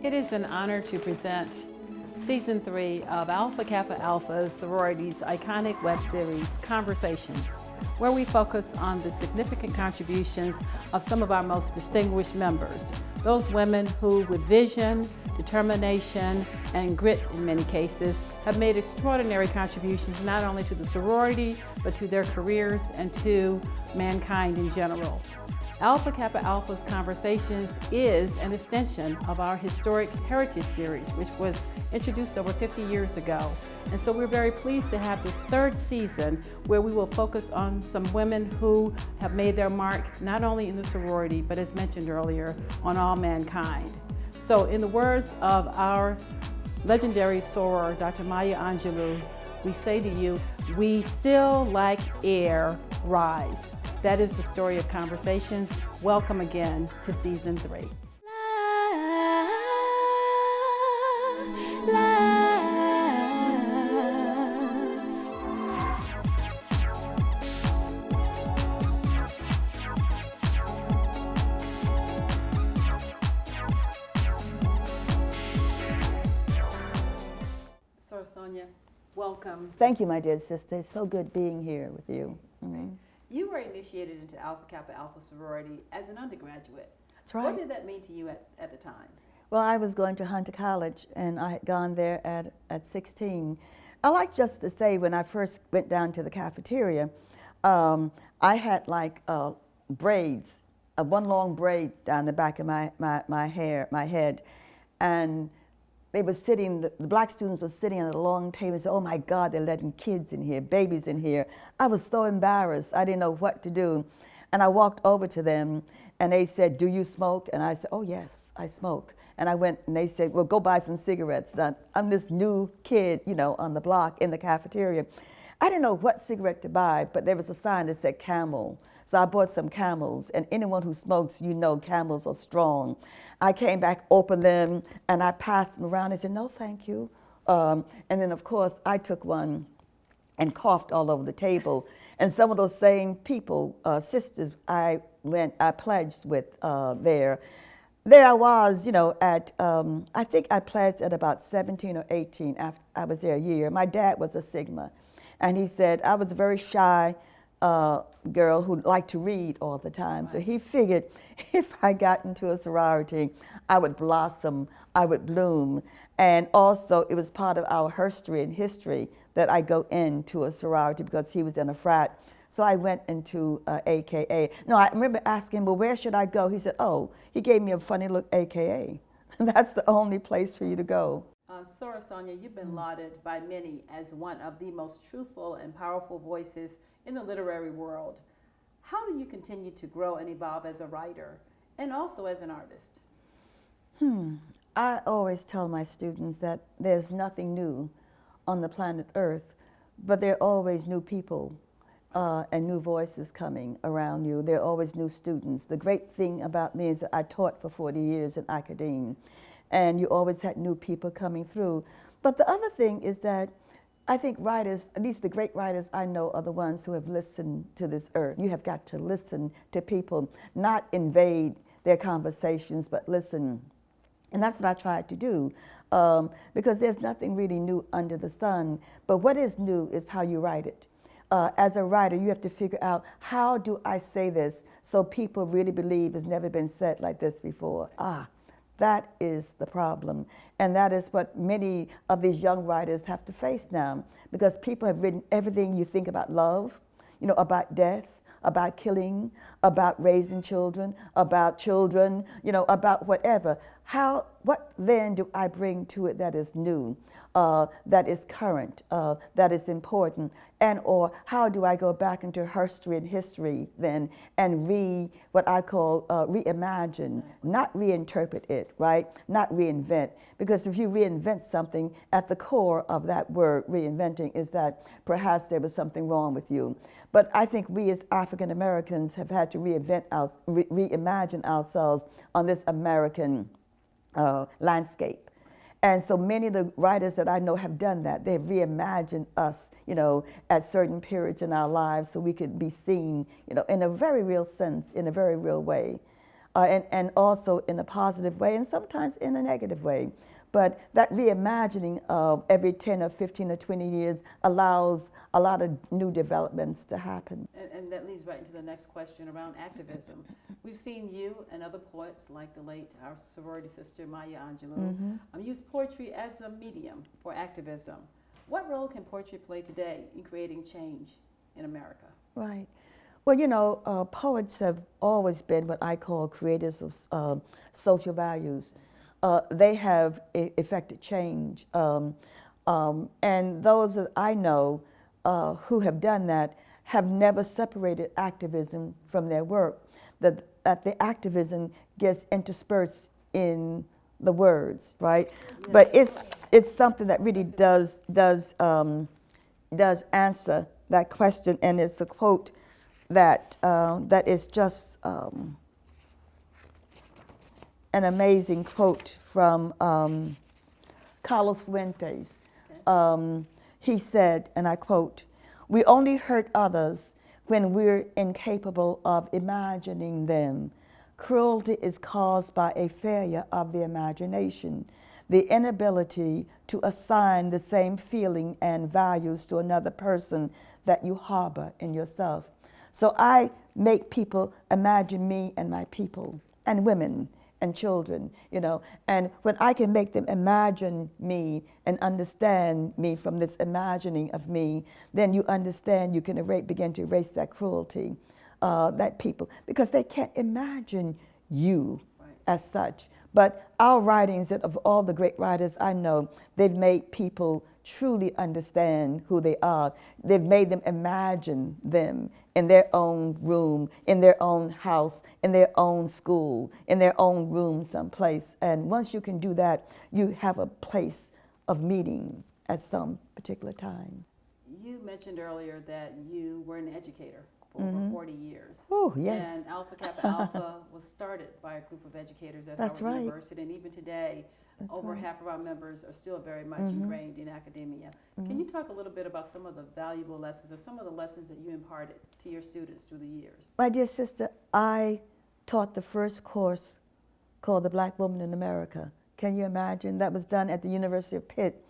It is an honor to present Season 3 of Alpha Kappa Alpha Sorority's iconic web series, Conversations, where we focus on the significant contributions of some of our most distinguished members, those women who, with vision, determination, and grit in many cases, have made extraordinary contributions not only to the sorority, but to their careers and to mankind in general. Alpha Kappa Alpha's Conversations is an extension of our historic Heritage series, which was introduced over 50 years ago. And so we're very pleased to have this third season where we will focus on some women who have made their mark not only in the sorority, but as mentioned earlier, on all mankind. So in the words of our legendary soror, Dr. Maya Angelou, we say to you, we still like air, rise. That is the story of Conversations. Welcome again to Season 3. So Sonia, welcome. Thank you, my dear sister. It's so good being here with you. Mm-hmm. You were initiated into Alpha Kappa Alpha Sorority as an undergraduate. That's right. What did that mean to you at the time? Well, I was going to Hunter College, and I had gone there at 16. I like just to say, when I first went down to the cafeteria, I had like braids, one long braid down the back of my head, and they were sitting, the black students were sitting at a long table and said, oh my God, they're letting kids in here, babies in here. I was so embarrassed. I didn't know what to do. And I walked over to them and they said, do you smoke? And I said, oh yes, I smoke. And I went and they said, well, go buy some cigarettes. Now, I'm this new kid, you know, on the block in the cafeteria. I didn't know what cigarette to buy, but there was a sign that said Camel. So I bought some Camels, and anyone who smokes, you know Camels are strong. I came back, opened them, and I passed them around and said, no, thank you. And then, of course, I took one and coughed all over the table. And some of those same people, sisters, I pledged with there. There I was, you know, at, I think I pledged at about 17 or 18 after I was there a year. My dad was a Sigma, and he said I was a very shy girl who liked to read all the time. So he figured if I got into a sorority, I would blossom, I would bloom. And also it was part of our history that I go into a sorority because he was in a frat. So I went into AKA. No, I remember asking him, well, where should I go? He said, oh, he gave me a funny look, AKA. That's the only place for you to go. Sonia, you've been lauded by many as one of the most truthful and powerful voices in the literary world. How do you continue to grow and evolve as a writer and also as an artist? I always tell my students that there's nothing new on the planet Earth, but there are always new people and new voices coming around you. There are always new students. The great thing about me is that I taught for 40 years in academia, and you always had new people coming through. But the other thing is that I think writers, at least the great writers I know, are the ones who have listened to this earth. You have got to listen to people, not invade their conversations, but listen. And that's what I tried to do, because there's nothing really new under the sun. But what is new is how you write it. As a writer, you have to figure out, how do I say this so people really believe it's never been said like this before? That is the problem. And that is what many of these young writers have to face now, because people have written everything you think about love, you know, about death, about killing, about raising children, you know, about whatever. What then do I bring to it that is new, that is current, that is important? And or how do I go back into history then and what I call reimagine, not reinterpret it, right? Not reinvent. Because if you reinvent something, at the core of that word reinventing is that perhaps there was something wrong with you. But I think we as African Americans have had to reimagine ourselves on this American landscape. And so many of the writers that I know have done that. They've reimagined us, you know, at certain periods in our lives so we could be seen, you know, in a very real sense, in a very real way. and also in a positive way and sometimes in a negative way. But that reimagining of every 10 or 15 or 20 years allows a lot of new developments to happen. And that leads right into the next question around activism. We've seen you and other poets like the late, our sorority sister, Maya Angelou, use poetry as a medium for activism. What role can poetry play today in creating change in America? Right. Well, you know, poets have always been what I call creators of social values. They have effected change. And those that I know who have done that have never separated activism from their work, that the activism gets interspersed in the words, right? Yeah. But it's something that really does answer that question, and it's a quote that is just an amazing quote from Carlos Fuentes. He said, and I quote, "We only hurt others when we're incapable of imagining them. Cruelty is caused by a failure of the imagination, the inability to assign the same feeling and values to another person that you harbor in yourself." So I make people imagine me and my people and women and children, you know, and when I can make them imagine me and understand me from this imagining of me, then you understand you can begin to erase that cruelty, that people, because they can't imagine you as such. But our writings, of all the great writers I know, they've made people truly understand who they are. They've made them imagine them in their own room, in their own house, in their own school, in their own room someplace. And once you can do that, you have a place of meeting at some particular time. You mentioned earlier that you were an educator for over 40 years. Oh, yes. And Alpha Kappa Alpha was started by a group of educators at Howard University, and even today, over half of our members are still very much ingrained in academia. Can you talk a little bit about some of the valuable lessons or some of the lessons that you imparted to your students through the years? My dear sister, I taught the first course called The Black Woman in America. Can you imagine? That was done at the University of Pitt.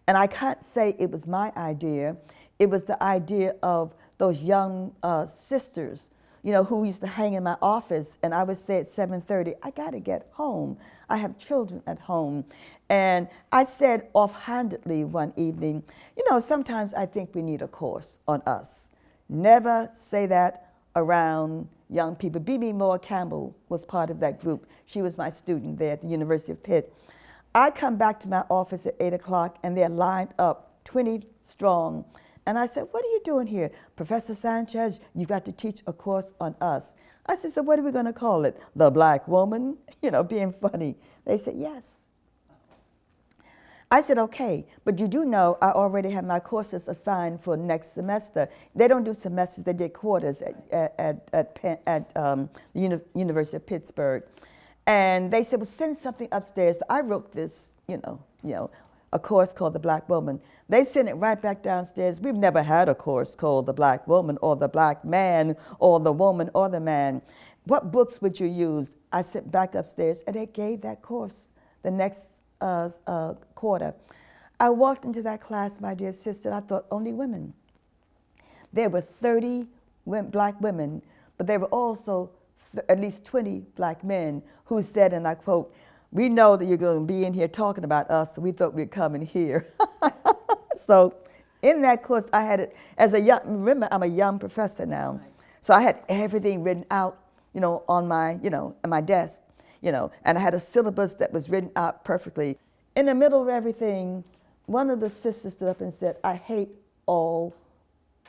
And I can't say it was my idea. It was the idea of those young sisters, you know, who used to hang in my office, and I would say at 7:30, I gotta get home. I have children at home. And I said offhandedly one evening, you know, sometimes I think we need a course on us. Never say that around young people. B.B. Moore Campbell was part of that group. She was my student there at the University of Pitt. I come back to my office at 8 o'clock, and they're lined up, 20 strong. And I said, "What are you doing here? Professor Sanchez, you've got to teach a course on us." I said, "So what are we going to call it? The Black Woman?" You know, being funny. They said, "Yes." I said, "Okay, but you do know I already have my courses assigned for next semester." They don't do semesters, they did quarters at the University of Pittsburgh. And they said, "Well, send something upstairs." I wrote this, you know, a course called The Black Woman. They sent it right back downstairs. We've never had a course called The Black Woman or The Black Man or The Woman or The Man. What books would you use? I sent back upstairs, and they gave that course the next quarter. I walked into that class, my dear sister, and I thought, only women. There were 30 black women, but there were also at least 20 black men who said, and I quote, "We know that you're going to be in here talking about us, so we thought we'd come in here." So in that course, I had it as a young, remember, I'm a young professor now. So I had everything written out, you know, on my, you know, on my desk, you know, and I had a syllabus that was written out perfectly. In the middle of everything, one of the sisters stood up and said, "I hate all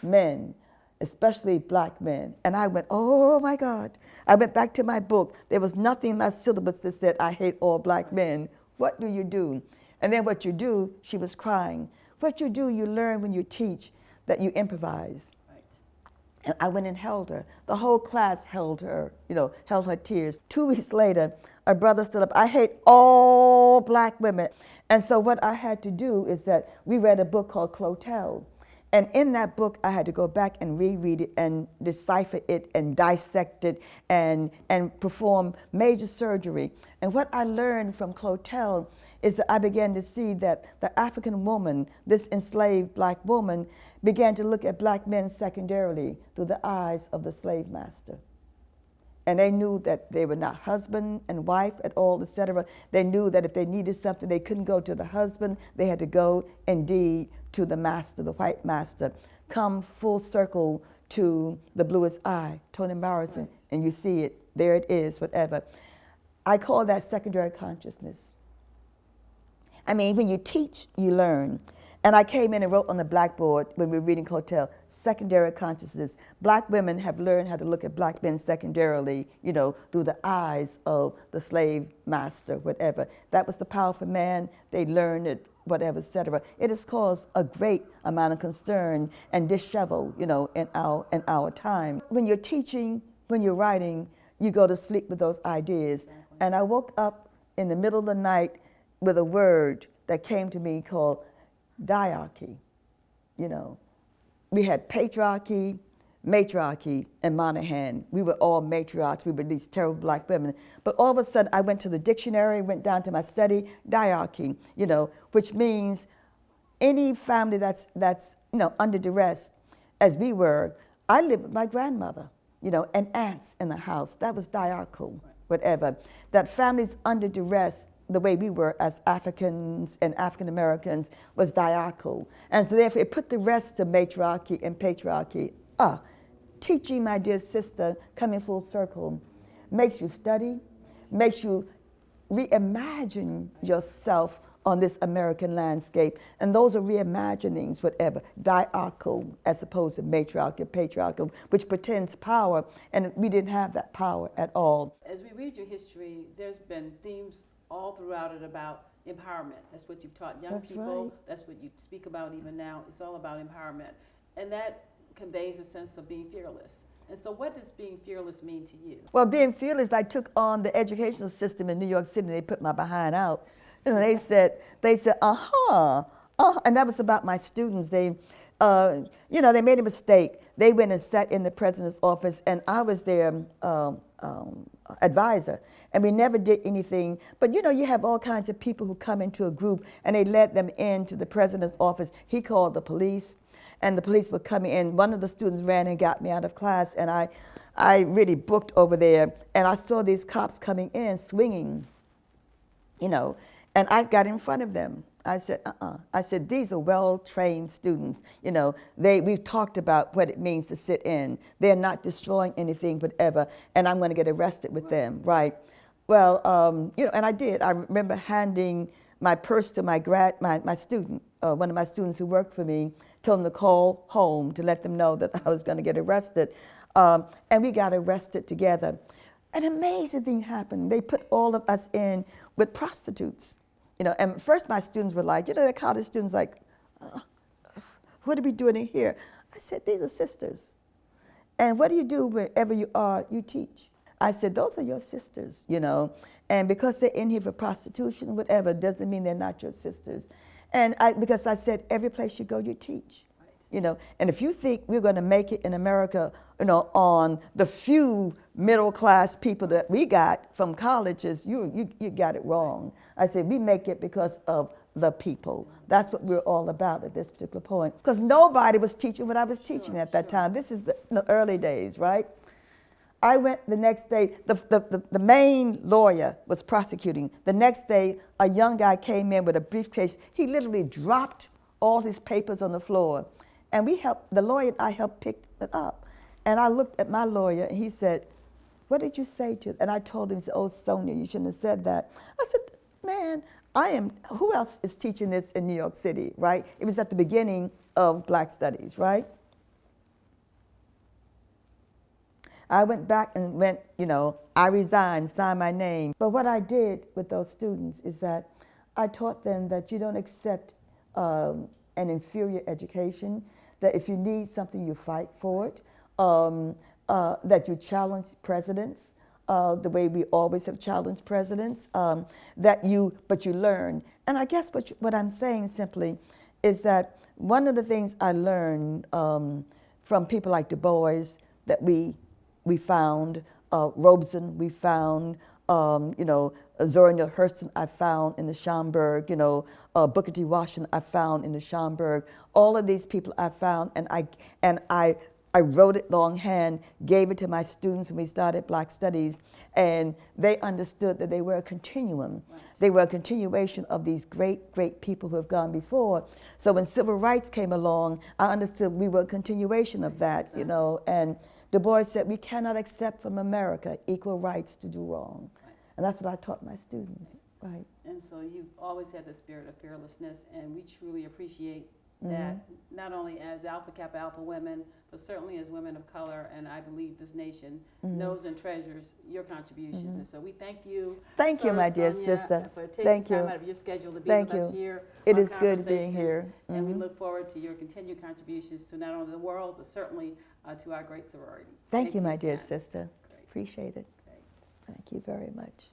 men, especially black men." And I went, oh my God. I went back to my book. There was nothing in my syllabus that said, "I hate all black men." What do you do? And then what you do, she was crying. What you do, you learn when you teach that you improvise. Right. And I went and held her. The whole class held her, you know, held her tears. 2 weeks later, a brother stood up, "I hate all black women." And so what I had to do is that we read a book called Clotel. And in that book, I had to go back and reread it and decipher it and dissect it and perform major surgery. And what I learned from Clotel is that I began to see that the African woman, this enslaved black woman, began to look at black men secondarily through the eyes of the slave master. And they knew that they were not husband and wife at all, etc. They knew that if they needed something, they couldn't go to the husband. They had to go, indeed, to the master, the white master. Come full circle to the bluest eye, Toni Morrison, right. And you see it. There it is, whatever. I call that secondary consciousness. I mean, when you teach, you learn. And I came in and wrote on the blackboard when we were reading Clotel, secondary consciousness. Black women have learned how to look at black men secondarily, you know, through the eyes of the slave master, whatever. That was the powerful man. They learned it, whatever, etc. It has caused a great amount of concern and dishevel, you know, in our time. When you're teaching, when you're writing, you go to sleep with those ideas. And I woke up in the middle of the night with a word that came to me called diarchy. You know, we had patriarchy, matriarchy, and Monahan. We were all matriarchs. We were these terrible black women. But all of a sudden, I went to the dictionary, went down to my study, diarchy, you know, which means any family that's you know, under duress, as we were. I lived with my grandmother, you know, and aunts in the house. That was diarchal, whatever. That families under duress, the way we were as Africans and African Americans, was diarchal. And so therefore it put the rest of matriarchy and patriarchy. Teaching, my dear sister, coming full circle, makes you study, makes you reimagine yourself on this American landscape. And those are reimaginings, whatever, diarchal as opposed to matriarchal, patriarchal, which pretends power, and we didn't have that power at all. As we read your history, there's been themes all throughout it about empowerment. That's what you've taught young people. Right. That's what you speak about even now. It's all about empowerment. And that conveys a sense of being fearless. And so what does being fearless mean to you? Well, being fearless, I took on the educational system in New York City, and they put my behind out. You know, they said, and that was about my students. They, you know, they made a mistake. They went and sat in the president's office, and I was their advisor. And we never did anything. But you know, you have all kinds of people who come into a group and they led them into the president's office. He called the police, and the police were coming in. One of the students ran and got me out of class, and I really booked over there. And I saw these cops coming in, swinging, you know, and I got in front of them. I said, I said, these are well-trained students. You know, we've talked about what it means to sit in. They're not destroying anything, whatever, and I'm going to get arrested with them, right? Well, you know, and I did. I remember handing my purse to my student, one of my students who worked for me, told him to call home to let them know that I was going to get arrested. And we got arrested together. An amazing thing happened. They put all of us in with prostitutes. You know, and first my students were like, you know, the college students like, what are we doing in here? I said, these are sisters. And what do you do wherever you are, you teach. I said, those are your sisters, you know, and because they're in here for prostitution, whatever, doesn't mean they're not your sisters. And because I said, every place you go, you teach, right. You know, and if you think we're going to make it in America, you know, on the few middle-class people that we got from colleges, you got it wrong. I said, we make it because of the people. That's what we're all about at this particular point. Because nobody was teaching what I was teaching at that time. This is the early days, right? I went the next day, the main lawyer was prosecuting. The next day, a young guy came in with a briefcase. He literally dropped all his papers on the floor. And the lawyer and I helped pick it up. And I looked at my lawyer and he said, what did you say to it? And I told him, he said, oh, Sonia, you shouldn't have said that. I said, man, who else is teaching this in New York City, right? It was at the beginning of Black Studies, right? I went back and you know, I resigned, signed my name. But what I did with those students is that I taught them that you don't accept an inferior education, that if you need something, you fight for it, that you challenge presidents, the way we always have challenged presidents, but you learn. And I guess what I'm saying simply is that one of the things I learned from people like Du Bois that we found, Robeson we found, you know, Zora Neale Hurston I found in the Schomburg, you know, Booker T. Washington I found in the Schomburg. All of these people I found, and I wrote it longhand, gave it to my students when we started Black Studies, and they understood that they were a continuum. Right. They were a continuation of these great, great people who have gone before. So when civil rights came along, I understood we were a continuation of that, you know, and Du Bois said, we cannot accept from America equal rights to do wrong. Right. And that's what I taught my students, right. And so you've always had the spirit of fearlessness, and we truly appreciate that, not only as Alpha Kappa Alpha women, but certainly as women of color, and I believe this nation knows and treasures your contributions. And so we thank you. Thank you, my dear Sonia, sister. for taking Thank time you. out of your schedule to be Thank with us you. here. It on is good being here. And we look forward to your continued contributions to not only the world, but certainly to our great sorority. Thank you, my dear again. sister. Great. Appreciate it. Great. Thank you very much.